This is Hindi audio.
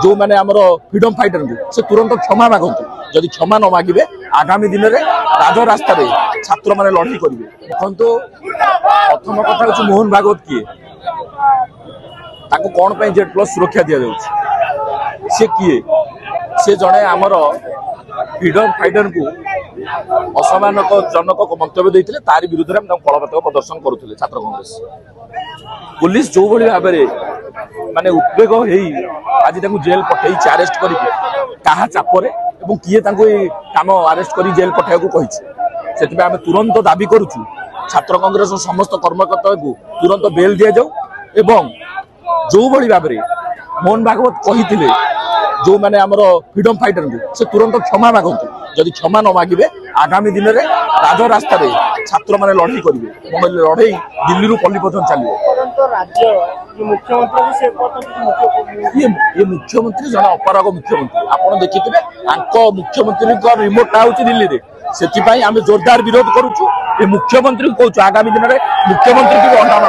जो मैंने आमर फ्रीडम फाइटर को से तुरंत क्षमा मागतु जदि क्षमा न मागे आगामी दिन में राजरास्त छात्र मैंने लड़ाई करेंगे। देखो प्रथम कथा हूँ मोहन भागवत किए कौन पर जेड प्लस सुरक्षा दि जाऊँ सी किए सी जड़े आमर फ्रीडम फाइटर को असमानजनक मंतव्य देते तारी विरुद्ध में कलापताक प्रदर्शन करुले छात्र कांग्रेस पुलिस जो भाई भाव माने उद्वेग हो आज जेल पठे अरेस्ट कर चापरे किए काम अरेस्ट कर जेल पठाइबा को कही आम तुरंत दाबी करुचु छात्र कांग्रेस समस्त कर्मकर्ता को तुरंत बेल दि जाऊ एवं जो भाई भाव मोहन भागवत कही जो मैंने आमर फ्रीडम फाइटर को से तुरंत क्षमा मागतु जदि क्षमा न मागे आगामी दिन में राजरास्त छात्र मैंने लड़ाई करेंगे लड़ाई दिल्ली रु पल्ली पर्यटन चलिए। ये मुख्यमंत्री जन अपराग मुख्यमंत्री आप देखिए मुख्यमंत्री रिमोट हूँ दिल्ली में से आम जोरदार विरोध करुचु मुख्यमंत्री कहूँ आगामी दिन में मुख्यमंत्री को